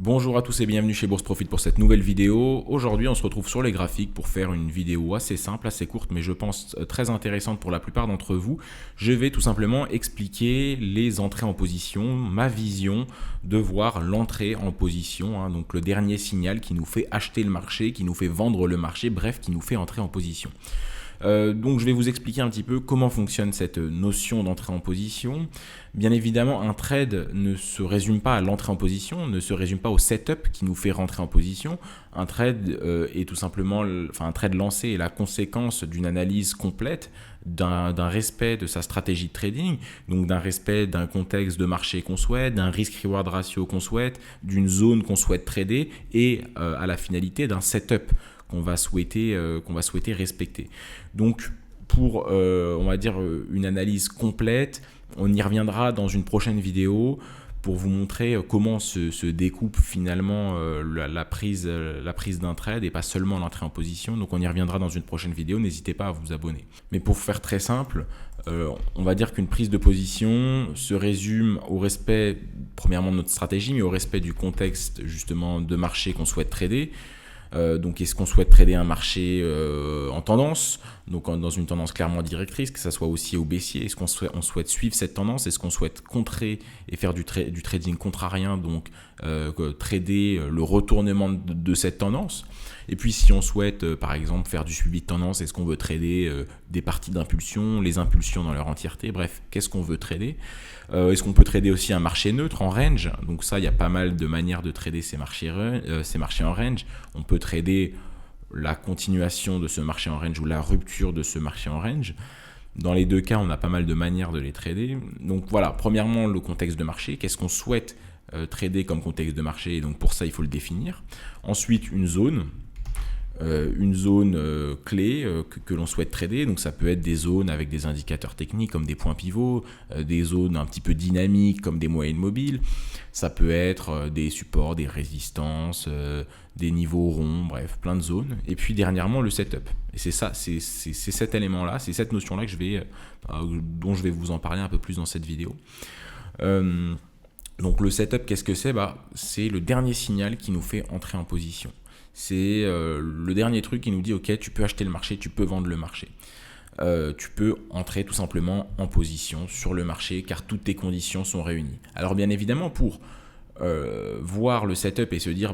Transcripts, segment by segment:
Bonjour à tous et bienvenue chez Bourse Profit pour cette nouvelle vidéo. Aujourd'hui, on se retrouve sur les graphiques pour faire une vidéo assez simple, assez courte, mais je pense très intéressante pour la plupart d'entre vous. Je vais tout simplement expliquer les entrées en position, ma vision de voir l'entrée en position, donc le dernier signal qui nous fait acheter le marché, qui nous fait vendre le marché, bref, qui nous fait entrer en position. Donc je vais vous expliquer un petit peu comment fonctionne cette notion d'entrée en position. Bien évidemment, un trade ne se résume pas à l'entrée en position, ne se résume pas au setup qui nous fait rentrer en position. Un trade est tout simplement, un trade lancé est la conséquence d'une analyse complète, d'un respect de sa stratégie de trading, donc d'un respect d'un contexte de marché qu'on souhaite, d'un risk-reward ratio qu'on souhaite, d'une zone qu'on souhaite trader et à la finalité d'un setup qu'on va souhaiter respecter. Donc pour on va dire une analyse complète, on y reviendra dans une prochaine vidéo pour vous montrer comment se découpe finalement la prise d'un trade et pas seulement l'entrée en position. Donc on y reviendra dans une prochaine vidéo, n'hésitez pas à vous abonner. Mais pour faire très simple, on va dire qu'une prise de position se résume au respect premièrement de notre stratégie, mais au respect du contexte justement de marché qu'on souhaite trader. Donc est-ce qu'on souhaite trader un marché en tendance, donc dans une tendance clairement directrice, que ça soit haussier ou baissier? Est-ce qu'on souhaite suivre cette tendance? Est-ce qu'on souhaite contrer et faire du trading contrarien, donc trader le retournement de cette tendance? Et puis si on souhaite par exemple faire du suivi de tendance, est-ce qu'on veut trader des parties d'impulsion, les impulsions dans leur entièreté? Bref, qu'est-ce qu'on veut trader? Est-ce qu'on peut trader aussi un marché neutre en range? Donc ça, il y a pas mal de manières de trader ces marchés en range. On peut trader la continuation de ce marché en range ou la rupture de ce marché en range. Dans les deux cas, on a pas mal de manières de les trader. Donc voilà, premièrement, le contexte de marché. Qu'est-ce qu'on souhaite trader comme contexte de marché? Et donc pour ça, il faut le définir. Ensuite, une zone clé que l'on souhaite trader. Donc ça peut être des zones avec des indicateurs techniques comme des points pivots, des zones un petit peu dynamiques comme des moyennes mobiles. Ça peut être des supports, des résistances, des niveaux ronds, bref, plein de zones. Et puis dernièrement, le setup. Et c'est ça, c'est cet élément-là, c'est cette notion-là dont je vais vous en parler un peu plus dans cette vidéo. Donc le setup, qu'est-ce que c'est? C'est le dernier signal qui nous fait entrer en position. C'est le dernier truc qui nous dit ok, tu peux acheter le marché, tu peux vendre le marché. Tu peux entrer tout simplement en position sur le marché car toutes tes conditions sont réunies. Alors bien évidemment, pour voir le setup et se dire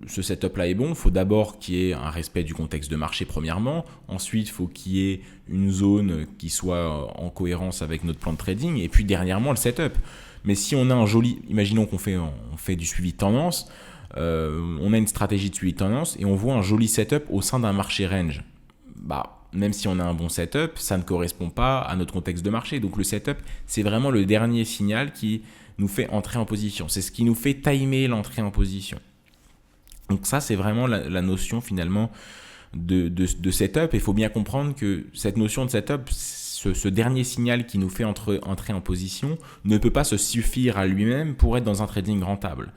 ce setup là est bon, il faut d'abord qu'il y ait un respect du contexte de marché premièrement. Ensuite, il faut qu'il y ait une zone qui soit en cohérence avec notre plan de trading. Et puis dernièrement, le setup. Mais si on a imaginons qu'on fait du suivi de tendance, on a une stratégie de suivi de tendance et on voit un joli setup au sein d'un marché range. Même si on a un bon setup, ça ne correspond pas à notre contexte de marché. Donc le setup, c'est vraiment le dernier signal qui nous fait entrer en position. C'est ce qui nous fait timer l'entrée en position. Donc ça, c'est vraiment la notion finalement de setup. Il faut bien comprendre que cette notion de setup, ce dernier signal qui nous fait entrer en position, ne peut pas se suffire à lui-même pour être dans un trading rentable.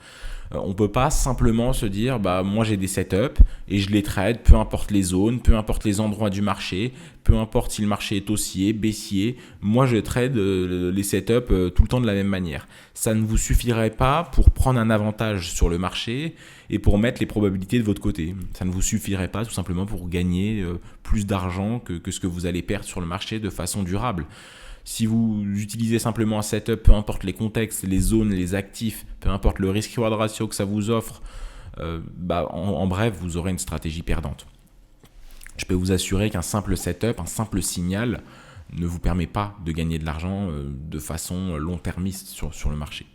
On ne peut pas simplement se dire moi j'ai des setups et je les trade, peu importe les zones, peu importe les endroits du marché, peu importe si le marché est haussier, baissier, moi je trade les setups tout le temps de la même manière. Ça ne vous suffirait pas pour prendre un avantage sur le marché et pour mettre les probabilités de votre côté. Ça ne vous suffirait pas tout simplement pour gagner plus d'argent que ce que vous allez perdre sur le marché de façon durable. Si vous utilisez simplement un setup, peu importe les contextes, les zones, les actifs, peu importe le risk-reward ratio que ça vous offre, en bref, vous aurez une stratégie perdante. Je peux vous assurer qu'un simple setup, un simple signal ne vous permet pas de gagner de l'argent de façon long-termiste sur le marché.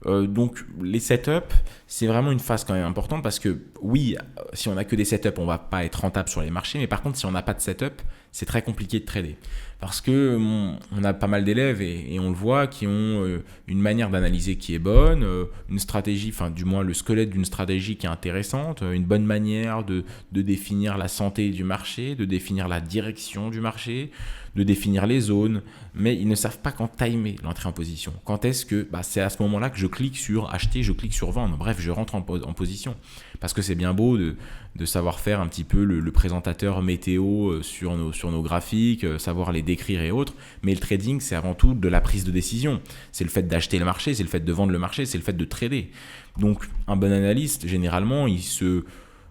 Donc les setups, c'est vraiment une phase quand même importante parce que oui, si on n'a que des setups, on va pas être rentable sur les marchés, mais par contre si on n'a pas de setup, c'est très compliqué de trader parce que on a pas mal d'élèves et on le voit qui ont une manière d'analyser qui est bonne, une stratégie, enfin du moins le squelette d'une stratégie qui est intéressante, une bonne manière de définir la santé du marché, de définir la direction du marché, de définir les zones, mais ils ne savent pas quand timer l'entrée en position. Quand est-ce que c'est à ce moment-là que je clique sur acheter, je clique sur vendre, bref, je rentre en position. Parce que c'est bien beau de savoir faire un petit peu le présentateur météo sur nos graphiques, savoir les décrire et autres, mais le trading, c'est avant tout de la prise de décision. C'est le fait d'acheter le marché, c'est le fait de vendre le marché, c'est le fait de trader. Donc un bon analyste, généralement, il se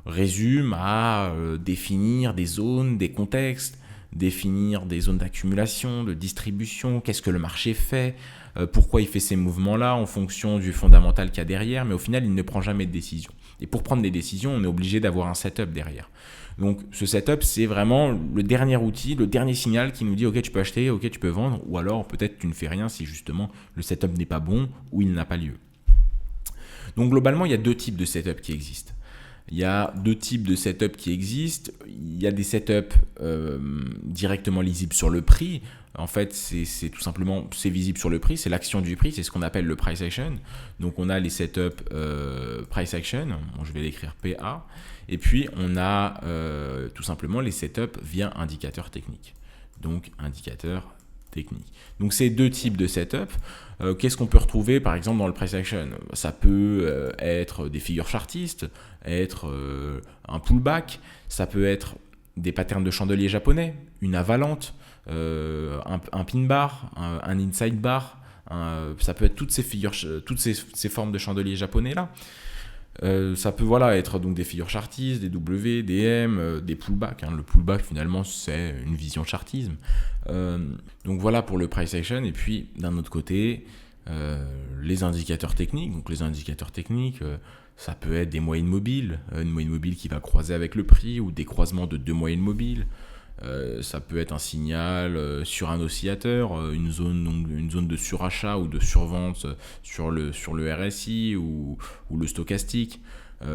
résume à définir des zones, des contextes, définir des zones d'accumulation, de distribution, qu'est-ce que le marché fait, pourquoi il fait ces mouvements-là en fonction du fondamental qu'il y a derrière, mais au final, il ne prend jamais de décision. Et pour prendre des décisions, on est obligé d'avoir un setup derrière. Donc ce setup, c'est vraiment le dernier outil, le dernier signal qui nous dit « Ok, tu peux acheter, ok, tu peux vendre », ou alors peut-être tu ne fais rien si justement le setup n'est pas bon ou il n'a pas lieu. Donc globalement, il y a deux types de setup qui existent. Il y a deux types de setup qui existent. Il y a des setups directement lisibles sur le prix. En fait, c'est tout simplement, c'est visible sur le prix, c'est l'action du prix, c'est ce qu'on appelle le price action. Donc on a les setups price action, bon, je vais l'écrire PA. Et puis on a tout simplement les setups via indicateur technique. Donc indicateur technique. Donc ces deux types de setup, qu'est-ce qu'on peut retrouver par exemple dans le price action? Ça peut être des figures chartistes, être un pullback, ça peut être des patterns de chandelier japonais, une avalante, un pin bar, un inside bar, ça peut être toutes ces figures, toutes ces formes de chandelier japonais là. Ça peut être donc des figures chartistes, des W, des M, des pullbacks. Le pullback finalement c'est une vision chartisme. Donc voilà pour le price action. Et puis d'un autre côté, les indicateurs techniques. Donc les indicateurs techniques, ça peut être des moyennes mobiles, une moyenne mobile qui va croiser avec le prix ou des croisements de deux moyennes mobiles. Ça peut être un signal sur un oscillateur, une zone de surachat ou de survente sur le RSI ou le stochastique.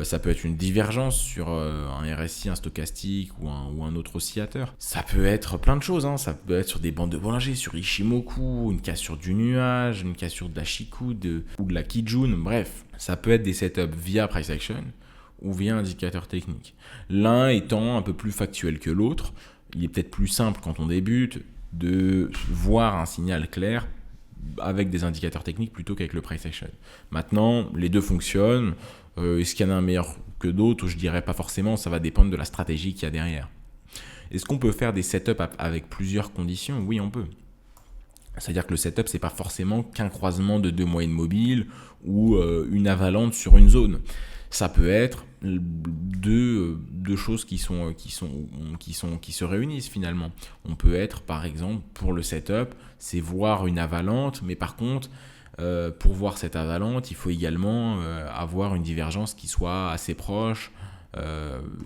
Ça peut être une divergence sur un RSI, un stochastique ou un autre oscillateur. Ça peut être plein de choses. Ça peut être sur des bandes de Bollinger, sur Ishimoku, une cassure du nuage, une cassure de la Chikou ou de la Kijun. Bref, ça peut être des setups via price action ou via indicateur technique. L'un étant un peu plus factuel que l'autre. Il est peut-être plus simple quand on débute de voir un signal clair avec des indicateurs techniques plutôt qu'avec le price action. Maintenant, les deux fonctionnent. Est-ce qu'il y en a un meilleur que d'autres? Je dirais pas forcément, ça va dépendre de la stratégie qu'il y a derrière. Est-ce qu'on peut faire des setups avec plusieurs conditions? Oui, on peut. C'est-à-dire que le setup, c'est pas forcément qu'un croisement de deux moyennes mobiles ou une avalante sur une zone. Ça peut être deux choses qui se réunissent finalement. On peut être par exemple pour le setup, c'est voir une avalante, mais par contre pour voir cette avalante, il faut également avoir une divergence qui soit assez proche.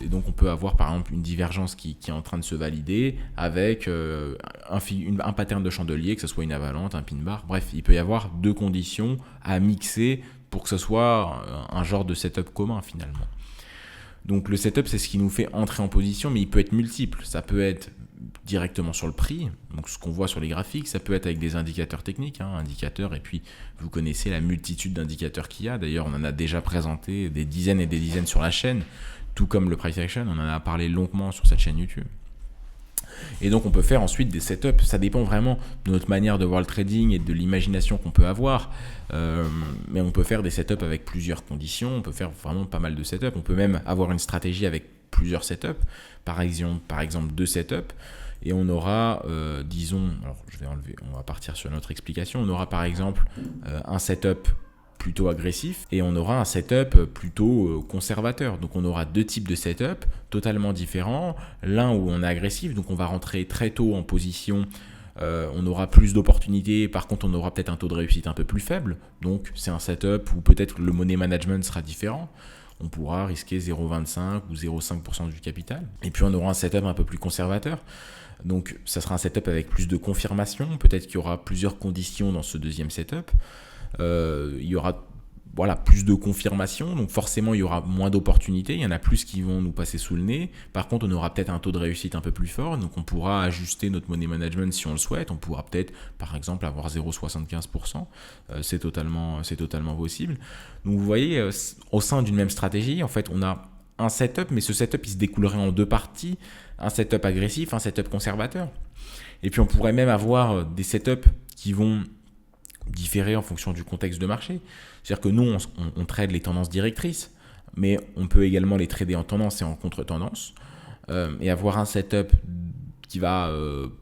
Et donc on peut avoir par exemple une divergence qui est en train de se valider avec un pattern de chandelier, que ce soit une avalante, un pin bar. Bref, il peut y avoir deux conditions à mixer pour que ce soit un genre de setup commun finalement. Donc le setup, c'est ce qui nous fait entrer en position, mais il peut être multiple. Ça peut être directement sur le prix, donc ce qu'on voit sur les graphiques, ça peut être avec des indicateurs techniques, indicateurs, et puis vous connaissez la multitude d'indicateurs qu'il y a. D'ailleurs, on en a déjà présenté des dizaines et des dizaines sur la chaîne, tout comme le price action, on en a parlé longuement sur cette chaîne YouTube. Et donc on peut faire ensuite des setups, ça dépend vraiment de notre manière de voir le trading et de l'imagination qu'on peut avoir, mais on peut faire des setups avec plusieurs conditions, on peut faire vraiment pas mal de setups, on peut même avoir une stratégie avec plusieurs setups, par exemple 2 setups, et on aura, on va partir sur notre explication, on aura par exemple un setup plutôt agressif et on aura un setup plutôt conservateur. Donc on aura deux types de setup totalement différents. L'un où on est agressif, donc on va rentrer très tôt en position, on aura plus d'opportunités, par contre on aura peut-être un taux de réussite un peu plus faible. Donc c'est un setup où peut-être le money management sera différent. On pourra risquer 0,25 ou 0,5% du capital. Et puis on aura un setup un peu plus conservateur. Donc ça sera un setup avec plus de confirmation. Peut-être qu'il y aura plusieurs conditions dans ce deuxième setup. Il y aura plus de confirmation, donc forcément il y aura moins d'opportunités, il y en a plus qui vont nous passer sous le nez. Par contre, on aura peut-être un taux de réussite un peu plus fort, donc on pourra ajuster notre money management si on le souhaite. On pourra peut-être par exemple avoir 0,75%, c'est totalement possible. Donc vous voyez, au sein d'une même stratégie, en fait on a un setup, mais ce setup, il se découlerait en deux parties, un setup agressif, un setup conservateur. Et puis on pourrait même avoir des setups qui vont différer en fonction du contexte de marché. C'est-à-dire que nous, on trade les tendances directrices, mais on peut également les trader en tendance et en contre-tendance, et avoir un setup qui va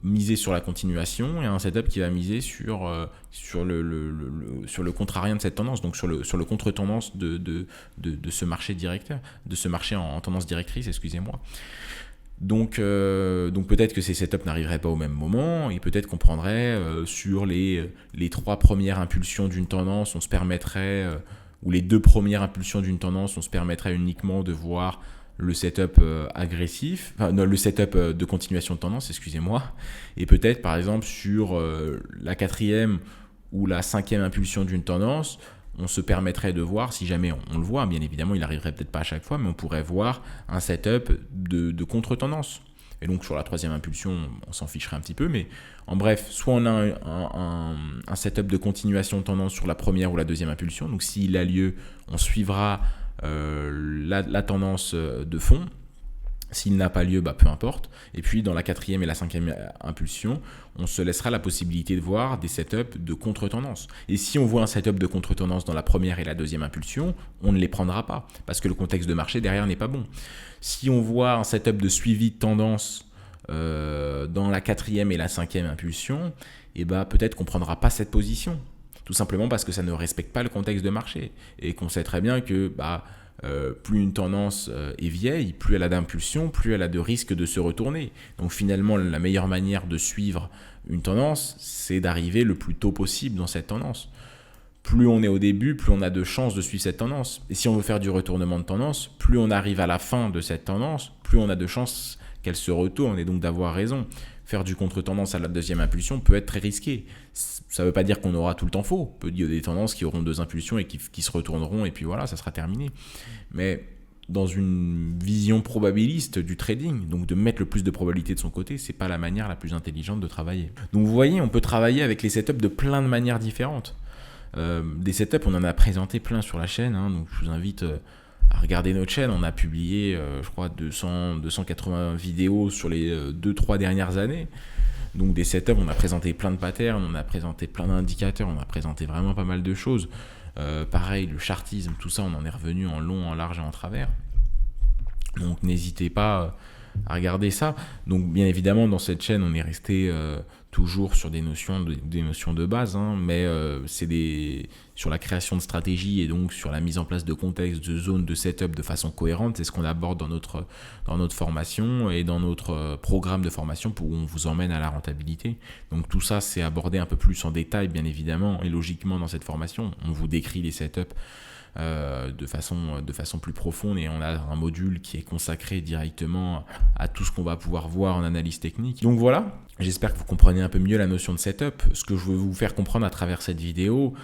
miser sur la continuation et un setup qui va miser sur le contrarien de cette tendance, donc sur le contre-tendance de ce marché directeur, de ce marché en tendance directrice, excusez-moi. Donc peut-être que ces setups n'arriveraient pas au même moment, et peut-être qu'on prendrait sur les 3 premières impulsions d'une tendance, on se permettrait, ou les 2 premières impulsions d'une tendance, on se permettrait uniquement de voir le setup agressif, enfin non, le setup de continuation de tendance, excusez-moi, et peut-être par exemple sur la 4e ou la 5e impulsion d'une tendance, on se permettrait de voir, si jamais on le voit, bien évidemment il n'arriverait peut-être pas à chaque fois, mais on pourrait voir un setup de contre-tendance. Et donc sur la 3e impulsion, on s'en ficherait un petit peu, mais en bref, soit on a un setup de continuation de tendance sur la 1re ou la 2e impulsion, donc s'il a lieu, on suivra la tendance de fond. S'il n'a pas lieu, peu importe. Et puis dans la 4e et la 5e impulsion, on se laissera la possibilité de voir des setups de contre-tendance. Et si on voit un setup de contre-tendance dans la 1re et la 2e impulsion, on ne les prendra pas, parce que le contexte de marché derrière n'est pas bon. Si on voit un setup de suivi de tendance dans la 4e et la 5e impulsion, peut-être qu'on ne prendra pas cette position. Tout simplement parce que ça ne respecte pas le contexte de marché. Et qu'on sait très bien que plus une tendance est vieille, plus elle a d'impulsion, plus elle a de risques de se retourner. Donc finalement, la meilleure manière de suivre une tendance, c'est d'arriver le plus tôt possible dans cette tendance. Plus on est au début, plus on a de chances de suivre cette tendance. Et si on veut faire du retournement de tendance, plus on arrive à la fin de cette tendance, plus on a de chances qu'elle se retourne et donc d'avoir raison. Faire du contre-tendance à la 2e impulsion peut être très risqué. Ça ne veut pas dire qu'on aura tout le temps faux. Il y a des tendances qui auront 2 impulsions et qui se retourneront et puis voilà, ça sera terminé. Mais dans une vision probabiliste du trading, donc de mettre le plus de probabilité de son côté, c'est pas la manière la plus intelligente de travailler. Donc vous voyez, on peut travailler avec les setups de plein de manières différentes. Des setups, on en a présenté plein sur la chaîne, donc je vous invite à regarder notre chaîne. On a publié, je crois, 280 vidéos sur les 2-3 dernières années. Donc des setups, on a présenté plein de patterns, on a présenté plein d'indicateurs, on a présenté vraiment pas mal de choses. Pareil, le chartisme, tout ça, on en est revenu en long, en large et en travers. Donc n'hésitez pas à regarder ça. Donc bien évidemment, dans cette chaîne, on est resté toujours sur des notions de base, mais c'est sur la création de stratégies et donc sur la mise en place de contextes, de zones, de setup de façon cohérente. C'est ce qu'on aborde dans notre formation et dans notre programme de formation où on vous emmène à la rentabilité. Donc tout ça, c'est abordé un peu plus en détail, bien évidemment, et logiquement dans cette formation. On vous décrit les setups de façon plus profonde, et on a un module qui est consacré directement à tout ce qu'on va pouvoir voir en analyse technique. Donc voilà, j'espère que vous comprenez un peu mieux la notion de setup. Ce que je veux vous faire comprendre à travers cette vidéo,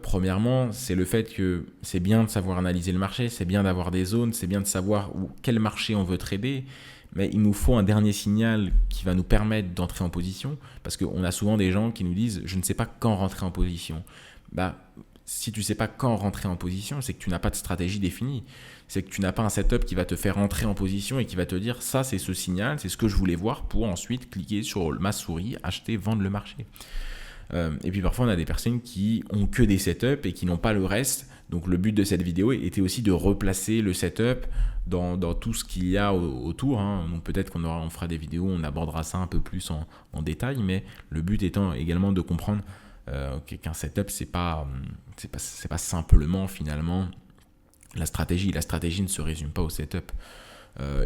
premièrement, c'est le fait que c'est bien de savoir analyser le marché, c'est bien d'avoir des zones, c'est bien de savoir quel marché on veut trader, mais il nous faut un dernier signal qui va nous permettre d'entrer en position, parce qu'on a souvent des gens qui nous disent « je ne sais pas quand rentrer en position ». Si tu ne sais pas quand rentrer en position, c'est que tu n'as pas de stratégie définie. C'est que tu n'as pas un setup qui va te faire rentrer en position et qui va te dire ça, c'est ce signal, c'est ce que je voulais voir pour ensuite cliquer sur ma souris, acheter, vendre le marché. Et puis parfois, on a des personnes qui ont que des setups et qui n'ont pas le reste. Donc le but de cette vidéo était aussi de replacer le setup dans tout ce qu'il y a autour. Donc peut-être qu'on fera des vidéos, on abordera ça un peu plus en détail, mais le but étant également de comprendre qu'un setup, c'est pas simplement finalement la stratégie. La stratégie ne se résume pas au setup.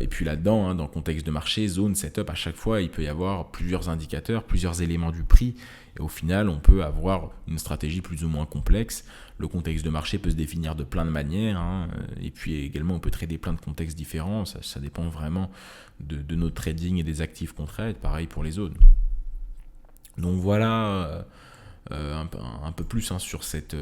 Et puis là-dedans, dans le contexte de marché, zone, setup, à chaque fois, il peut y avoir plusieurs indicateurs, plusieurs éléments du prix. Et au final, on peut avoir une stratégie plus ou moins complexe. Le contexte de marché peut se définir de plein de manières. Et puis également, on peut trader plein de contextes différents. Ça dépend vraiment de notre trading et des actifs qu'on trade. Pareil pour les zones. Donc voilà... un peu plus sur cette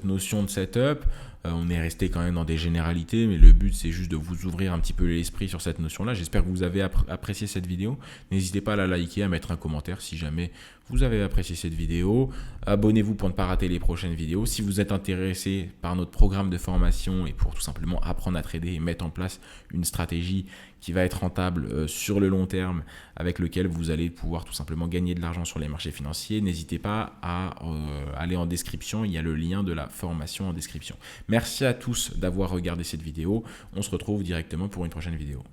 notion de setup. On est resté quand même dans des généralités, mais le but c'est juste de vous ouvrir un petit peu l'esprit sur cette notion là. J'espère que vous avez apprécié cette vidéo. N'hésitez pas à la liker, à mettre un commentaire si jamais vous avez apprécié cette vidéo. Abonnez-vous pour ne pas rater les prochaines vidéos. Si vous êtes intéressé par notre programme de formation et pour tout simplement apprendre à trader et mettre en place une stratégie qui va être rentable sur le long terme, avec lequel vous allez pouvoir tout simplement gagner de l'argent sur les marchés financiers, n'hésitez pas à aller en description. Il y a le lien de la formation en description. Merci à tous d'avoir regardé cette vidéo. On se retrouve directement pour une prochaine vidéo.